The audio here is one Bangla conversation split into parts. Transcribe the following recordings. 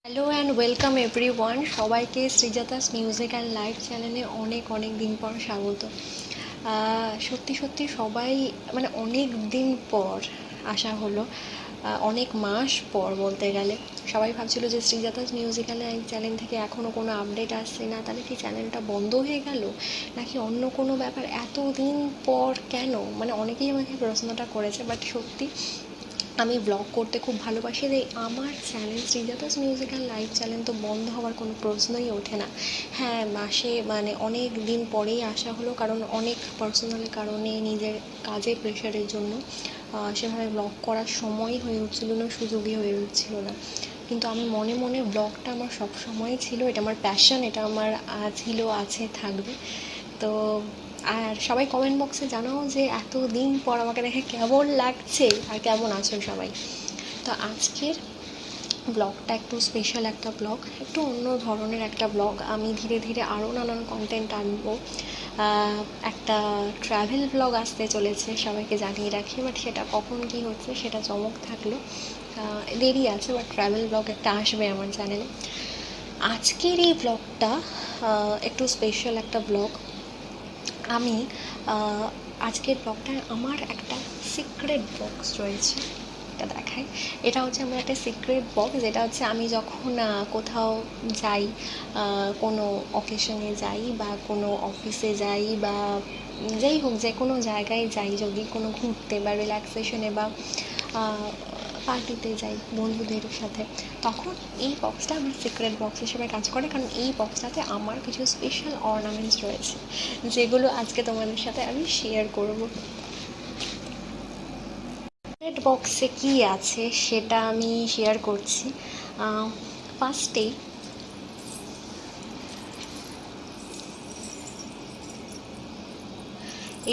হ্যালো অ্যান্ড ওয়েলকাম এভরিওয়ান, সবাইকে শ্রীজাতাস মিউজিক অ্যান্ড লাইভ চ্যানেলে অনেক অনেক দিন পর স্বাগত। সত্যি সত্যি সবাই মানে অনেক দিন পর আসা হলো, অনেক মাস পর বলতে গেলে। সবাই ভাবছিল যে শ্রীজাতাস মিউজিক অ্যান্ড লাইভ চ্যানেল থেকে এখনও কোনো আপডেট আসছে না, তাহলে কি চ্যানেলটা বন্ধ হয়ে গেল নাকি অন্য কোনো ব্যাপার, এতদিন পর কেন, মানে অনেকেই আমাকে প্রশ্নটা করেছে। বাট সত্যি আমি ব্লগ করতে খুব ভালোবাসি, তাই আমার channel Srijata's music and live channel তো বন্ধ হওয়ার কোনো প্রশ্নই ওঠে না। হ্যাঁ, মাসে মানে অনেক দিন পরেই আসা হলো, কারণ অনেক পার্সোনাল কারণে, নিজের কাজের প্রেশারের জন্য সেভাবে ব্লগ করার সময়ই হয়ে উঠছিল না, সুযোগই হয়ে উঠছিল না। কিন্তু আমি মনে মনে ব্লগটা আমার সব সময়ই ছিল, এটা আমার প্যাশন, এটা আমার ছিল, আছে, থাকবে। তো আর সবাই কমেন্ট বক্সে জানাও যে এতদিন পর আমাকে দেখে কেমন লাগছে আর কেমন আছো সবাই। তো আজকের ব্লগটা একটু স্পেশাল একটা ব্লগ, একটু অন্য ধরনের একটা ব্লগ। আমি ধীরে ধীরে আরও নানান কন্টেন্ট আনবো। একটা ট্রাভেল ব্লগ আসতে চলেছে, সবাইকে জানিয়ে রাখি, বাট সেটা কখন কি হচ্ছে সেটা চমক থাকলো, দেরি আছে, বাট ট্রাভেল ব্লগ একটা আসবে আমার চ্যানেলে। আজকের এই ব্লগটা একটু স্পেশাল একটা ব্লগ। আমি আজকের ব্লগটায় আমার একটা সিক্রেট বক্স রয়েছে, এটা দেখাই। এটা হচ্ছে আমার একটা সিক্রেট বক্স, যেটা হচ্ছে আমি যখন কোথাও যাই, কোনো অকেশনে যাই বা কোনো অফিসে যাই বা যাই হোক, যে কোনো জায়গায় যাই, যদি কোনো ঘুরতে বা রিল্যাক্সেশনে বা পার্টিতে যাই বন্ধুদের সাথে, তখন এই বক্সটা আমার সিক্রেট বক্স হিসেবে কাজ করে, কারণ এই বক্সটাতে আমার কিছু স্পেশাল অর্নামেন্টস রয়েছে, যেগুলো আজকে তোমাদের সাথে আমি শেয়ার করব। সিক্রেট বক্সে কী আছে সেটা আমি শেয়ার করছি। ফার্স্টেই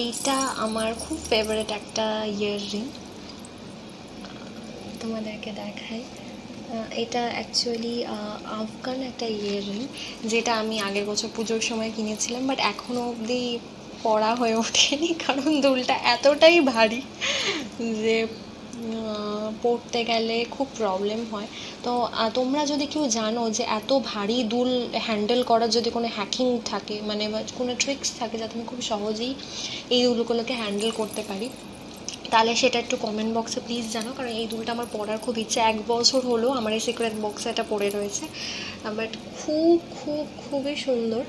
এইটা আমার খুব ফেভারিট একটা ইয়াররিং, তোমাদেরকে দেখাই। এটা অ্যাকচুয়ালি আফগান একটা ইয়াররিং, যেটা আমি আগের বছর পুজোর সময় কিনেছিলাম, বাট এখনও অবধি পরা হয়ে ওঠেনি, কারণ দুলটা এতটাই ভারী যে পরতে গেলে খুব প্রবলেম হয়। তো তোমরা যদি কেউ জানো যে এত ভারী দুল হ্যান্ডেল করার যদি কোনো হ্যাকিং থাকে, মানে বা কোনো ট্রিক্স থাকে যাতে আমি খুব সহজেই এই দুলগুলোকে হ্যান্ডেল করতে পারি, তাহলে সেটা একটু কমেন্ট বক্সে প্লিজ জানো, কারণ এই দুলটা আমার পরার খুব ইচ্ছে। 1 বছর হলো আমার এই সিক্রেট বক্সে এটা পড়ে রয়েছে, বাট খুব খুব খুবই সুন্দর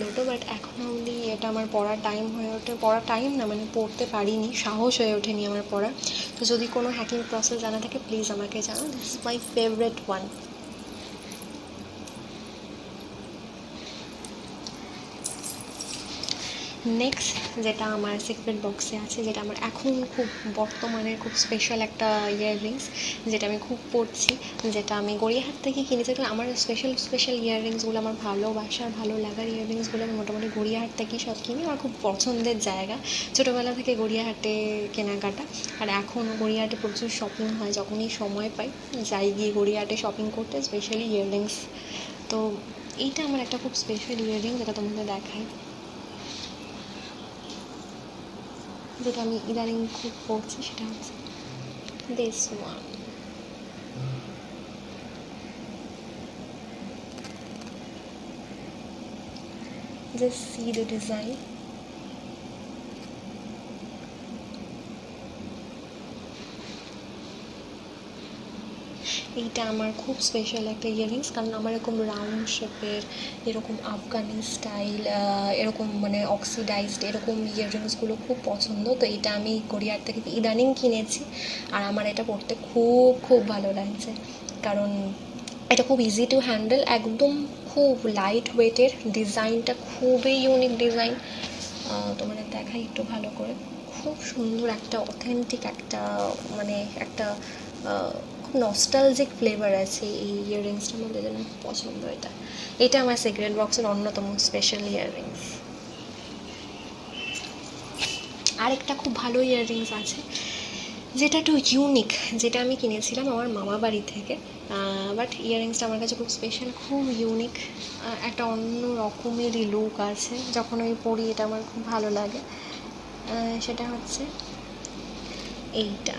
দুটো, বাট এখনও অবধি এটা আমার পড়ার টাইম হয়ে ওঠে, পড়ার টাইম না মানে পড়তে পারিনি, সাহস হয়ে ওঠেনি আমার পড়ার। তো যদি কোনো হ্যাকিং প্রসেস জানা থাকে প্লিজ আমাকে জানাও, this is my favourite one. Next যেটা আমার সিক্রেট বক্সে আছে, যেটা আমার এখন খুব বর্তমানে খুব স্পেশাল একটা ইয়াররিংস, যেটা আমি খুব পরছি, যেটা আমি গড়িয়াহাট থেকে কিনেছি। আমার স্পেশাল স্পেশাল ইয়াররিংসগুলো, আমার ভালোবাসার ভালো লাগার ইয়াররিংসগুলো আমি মোটামুটি গড়িয়াহাট থেকেই সব কিনি, আমার খুব পছন্দের জায়গা। ছোটোবেলা থেকে গড়িয়াহাটে কেনাকাটা, আর এখনও গড়িয়াহাটে প্রচুর শপিং হয়, যখনই সময় পাই যাই গিয়ে গড়িয়াহাটে শপিং করতে, স্পেশালি ইয়াররিংস। তো এইটা আমার একটা খুব স্পেশাল ইয়াররিং, যেটা তোমাদের দেখায়, যেটা আমি ইদানিং খুব পড়ছি, সেটা হচ্ছে this one. Just see the design. এইটা আমার খুব স্পেশাল একটা ইয়াররিংস, কারণ আমার এরকম রাউন্ড শেপের, এরকম আফগানি স্টাইল, এরকম মানে অক্সিডাইজড এরকম ইয়াররিংসগুলো খুব পছন্দ। তো এটা আমি কোরিয়ার থেকে ইদানিং কিনেছি, আর আমার এটা পরতে খুব খুব ভালো লাগছে, কারণ এটা খুব ইজি টু হ্যান্ডেল, একদম খুব লাইট ওয়েটের, ডিজাইনটা খুবই ইউনিক ডিজাইন। তোমাদের দেখাই একটু ভালো করে, খুব সুন্দর একটা অথেন্টিক একটা, মানে একটা খুব নস্টালজিক ফ্লেভার আছে এই ইয়াররিংসটার মধ্যে, যেন খুব পছন্দ এটা। এটা আমার সিক্রেট বক্সের অন্যতম স্পেশাল ইয়াররিংস। আরেকটা খুব ভালো ইয়াররিংস আছে, যেটা একটু ইউনিক, যেটা আমি কিনেছিলাম আমার মামা বাড়ি থেকে, বাট ইয়াররিংসটা আমার কাছে খুব স্পেশাল, খুব ইউনিক, একটা অন্য রকমেরই লুক আছে, যখন আমি পরি এটা আমার খুব ভালো লাগে। সেটা হচ্ছে এইটা,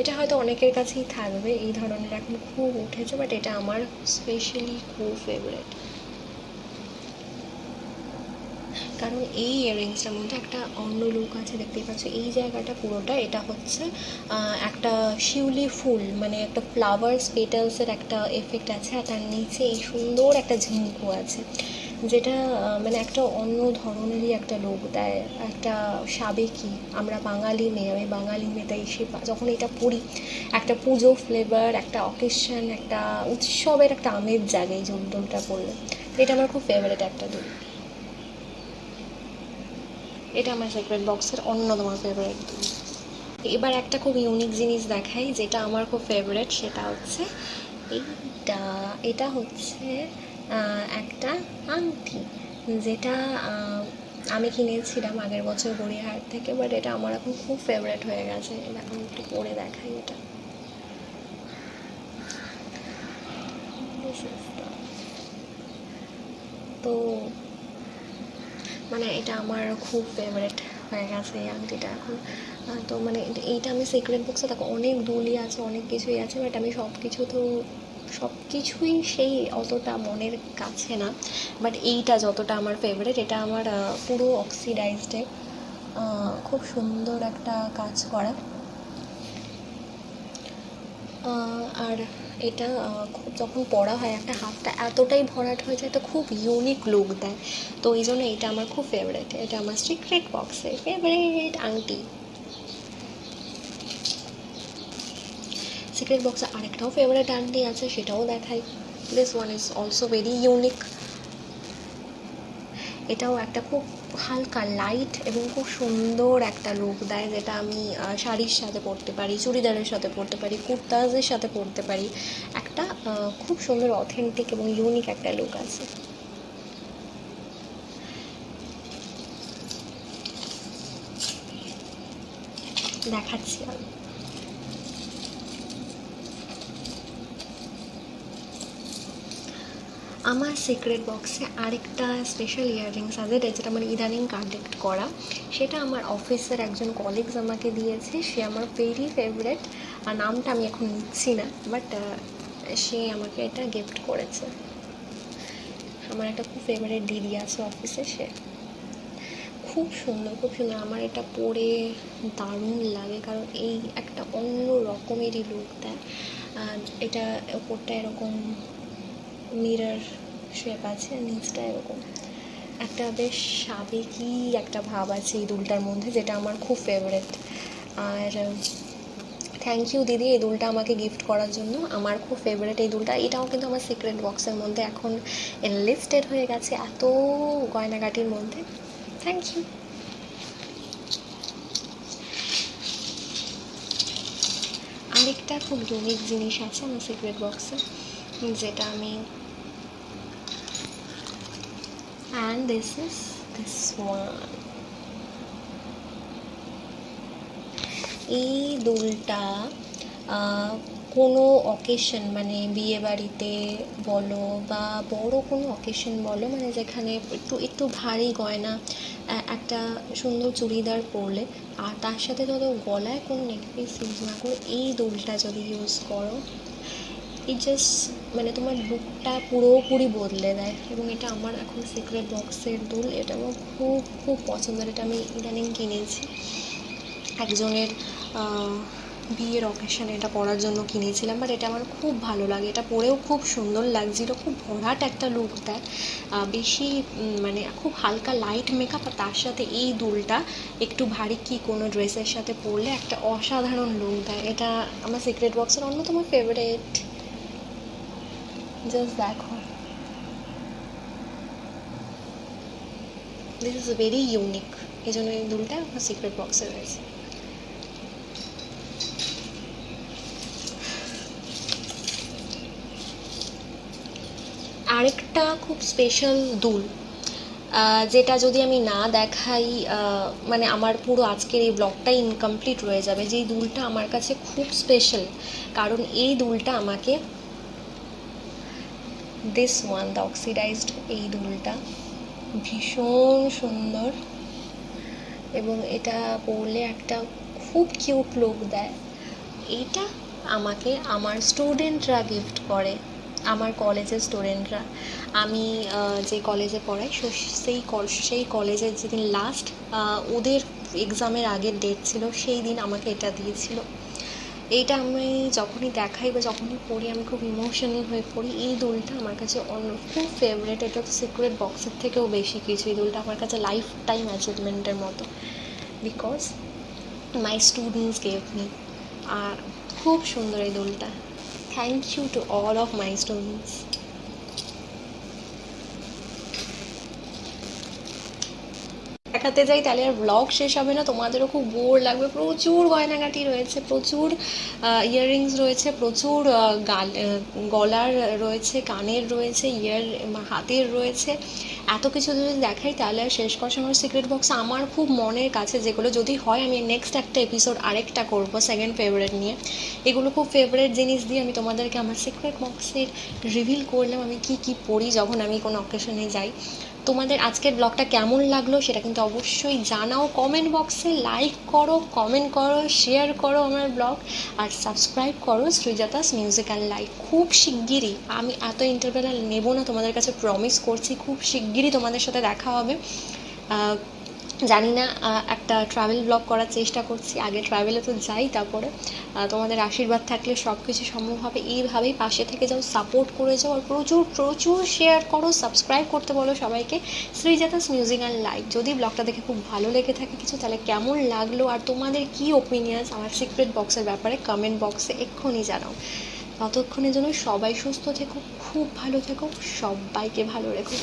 এটা হয়তো অনেকের কাছেই থাকবে, এই ধরনের এখন খুব উঠেছে, বাট এটা আমার স্পেশালি খুব ফেভারিট। কারণ এই ইয়াররিংসটার মধ্যে একটা অন্য লুক আছে, দেখতেই পাচ্ছ এই জায়গাটা পুরোটা, এটা হচ্ছে একটা শিউলি ফুল, মানে একটা ফ্লাওয়ার্স পেটালসের একটা এফেক্ট আছে, আর তার নিচে এই সুন্দর একটা ঝিঙ্কু আছে, যেটা মানে একটা অন্য ধরনেরই একটা লুক দেয়, একটা সাবেকি। আমরা বাঙালি মেয়ে, আমি বাঙালি মেয়ে, তাই সে যখন এটা পরি একটা পুজো ফ্লেভার, একটা অকেশন, একটা উৎসবের একটা আমেজ জাগে এই দুলটা পরলে। এটা আমার খুব ফেভারিট একটা দুল। এটা আমার সিক্রেট বক্সের অন্যতম ফেভারিট দুল। এবার একটা খুব ইউনিক জিনিস দেখাই যেটা আমার খুব ফেভারিট, সেটা হচ্ছে এইটা। এটা হচ্ছে একটা আংটি, যেটা আমি কিনেছিলাম আগের বছর গড়িয়াহাট থেকে, বাট এটা আমার এখন খুব ফেভারিট হয়ে গেছে। এখন একটু পরে দেখাই এটা। তো মানে এটা আমার খুব ফেভারিট হয়ে গেছে এই আংটিটা এখন। তো মানে এইটা আমি সিক্রেট বক্সে, দেখো অনেক দুলই আছে, অনেক কিছুই আছে, বাট আমি সব কিছুই সেই অতটা মনের কাছে না, বাট এইটা যতটা আমার ফেভারিট। এটা আমার পুরো অক্সিডাইজডে, খুব সুন্দর একটা কাজ করা, আর এটা খুব যখন পরা হয় একটা হাতটা এতটাই ভরাট হয়ে যায়, তো খুব ইউনিক লুক দেয়। তো এই জন্য এটা আমার খুব ফেভারিট, এটা আমার সিক্রেট বক্সের ফেভারিট আংটি। সিক্রেট বক্সে আরেকটাও ফেভারিট আংটি আছে, সেটাও দেখাই। This one is also very unique. এটাও একটা খুব হালকা লাইট এবং খুব সুন্দর একটা লুক দেয়, যেটা আমি শাড়ির সাথে পরতে পারি, চুড়িদারের সাথে পরতে পারি, কুর্তাজের সাথে পরতে পারি। একটা খুব সুন্দর অথেন্টিক এবং ইউনিক একটা লুক আছে। দেখাচ্ছি আমি। আমার সিক্রেট বক্সে আরেকটা স্পেশাল ইয়াররিংস আছে, যেটা আমার ইদানিং কালেক্ট করা। সেটা আমার অফিসের একজন কলিগস আমাকে দিয়েছে, সে আমার ভেরি ফেভারিট, আর নামটা আমি এখন নিচ্ছি না, বাট সে আমাকে এটা গিফট করেছে। আমার একটা খুব ফেভারিট দিদি আছে অফিসে, সে খুব সুন্দর, খুব সুন্দর। আমার এটা পরে দারুণ লাগে, কারণ এই একটা অন্য রকমেরই লুক দেয়। আর এটা ওপরটা এরকম মিরর শেপ আছে, আর নিচটা এরকম একটা বেশ সাবেকি একটা ভাব আছে এই দুলটার মধ্যে, যেটা আমার খুব ফেভারিট। আর থ্যাংক ইউ দিদি এই দুলটা আমাকে গিফট করার জন্য। আমার খুব ফেভারিট এই দুলটা। এটাও কিন্তু আমার সিক্রেট বক্সের মধ্যে এখন এনলিস্টেড হয়ে গেছে এত গয়নাগাটির মধ্যে। Thank you. আরেকটা খুব ইউনিক জিনিস আছে আমার সিক্রেট বক্সে, যেটা আমি, and this is this one. এই দুলটা কোনো অকেশন, মানে বিয়ে বাড়িতে বলো বা বড় কোনো অকেশন বলো, মানে যেখানে একটু একটু ভারী গয়না, একটা সুন্দর চুড়িদার পরলে, আর তার সাথে যদি গলায় কোনো নেকপিস ইউজ না করো, এই দুলটা যদি ইউজ করো, এই জাস্ট মানে তোমার লুকটা পুরোপুরি বদলে দেয়। এবং এটা আমার এখন সিক্রেট বক্সের দুল, এটা আমার খুব খুব পছন্দের। এটা আমি ইদানিং কিনেছি একজনের বিয়ের অকেশানে, এটা পরার জন্য কিনেছিলাম, বাট এটা আমার খুব ভালো লাগে। এটা পরেও খুব সুন্দর লাগছিল, খুব ভরাট একটা লুক দেয়, বেশি মানে খুব হালকা লাইট মেকআপ, আর তার সাথে এই দুলটা একটু ভারী কি কোনো ড্রেসের সাথে পরলে একটা অসাধারণ লুক দেয়। এটা আমার সিক্রেট বক্সের অন্যতম ফেভারিট। জাস্ট দেখো, দিস ইজ ভেরি ইউনিক, এই জন্য এই দুলটা আমার সিক্রেট বক্সে রয়েছে। আরেকটা খুব স্পেশাল দুল, যেটা যদি আমি না দেখাই মানে আমার পুরো আজকের এই ব্লগটাই ইনকমপ্লিট রয়ে যাবে। যেই দুলটা আমার কাছে খুব স্পেশাল, কারণ এই দুলটা আমাকে, দিস ওয়ান দ্য অক্সিডাইজড, এই দুলটা ভীষণ সুন্দর, এবং এটা পরলে একটা খুব কিউট লুক দেয়। এইটা আমাকে আমার স্টুডেন্টরা গিফট করে, আমার কলেজের স্টুডেন্টরা। আমি যে কলেজে পড়াই সেই কলেজের যেদিন লাস্ট ওদের এক্সামের আগের ডেট ছিল, সেই দিন আমাকে এটা দিয়েছিল। এইটা আমি যখনই দেখাই বা যখনই পড়ি আমি খুব ইমোশনাল হয়ে পড়ি। এই দুলটা আমার কাছে খুব ফেভারিট। এটা তো সিক্রেট বক্সের থেকেও বেশি কিছু। এই দুলটা আমার কাছে লাইফ টাইম অ্যাচিভমেন্টের মতো, because my students gave me. আর খুব সুন্দর এই দুলটা। Thank you to all of my students. দেখাতে যাই তাহলে আর ব্লগ শেষ হবে না, তোমাদেরও খুব বোর লাগবে। প্রচুর গয়নাগাটি রয়েছে, প্রচুর ইয়াররিংস রয়েছে, প্রচুর গলার রয়েছে, কানের রয়েছে, হাতের রয়েছে। এত কিছু যদি দেখাই তাহলে আর শেষ করা আমার সিক্রেট বক্স আমার খুব মনের কাছে যেগুলো, যদি হয় আমি নেক্সট একটা এপিসোড আরেকটা করব সেকেন্ড ফেভারিট নিয়ে। এগুলো খুব ফেভারিট জিনিস দিয়ে আমি তোমাদেরকে আমার সিক্রেট বক্সের রিভিল করলাম আমি কি কি পড়ি যখন আমি কোনো অকেশনে যাই। তোমাদের আজকের ব্লগটা কেমন লাগলো সেটা কিন্তু অবশ্যই জানাও কমেন্ট বক্সে। লাইক করো, কমেন্ট করো, শেয়ার করো আমার ব্লগ, আর সাবস্ক্রাইব করো সৃজাতাস মিউজিক অ্যান্ড লাইফ। খুব শিগগিরই, আমি এত ইন্টারভ্যাল নেব না, তোমাদের কাছে প্রমিস করছি, খুব শিগগিরই তোমাদের সাথে দেখা হবে। জানি না, একটা ট্রাভেল ব্লগ করার চেষ্টা করছি। আগে ট্রাভেলে তো যাই, তারপরে তোমাদের আশীর্বাদ থাকলে সব কিছু সম্ভব হবে। এইভাবেই পাশে থেকে যাও, সাপোর্ট করে যাও, আর প্রচুর প্রচুর শেয়ার করো, সাবস্ক্রাইব করতে বলো সবাইকে সৃজাতাস মিউজিক অ্যান্ড লাইফ। যদি ব্লগটা দেখে খুব ভালো লেগে থাকে কিছু, তাহলে কেমন লাগলো আর তোমাদের কী ওপিনিয়ন্স আমার সিক্রেট বক্সের ব্যাপারে কমেন্ট বক্সে এক্ষুনি জানাও। ততক্ষণের জন্য সবাই সুস্থ থেকো, খুব ভালো থেকো, সবাইকে ভালো রেখো।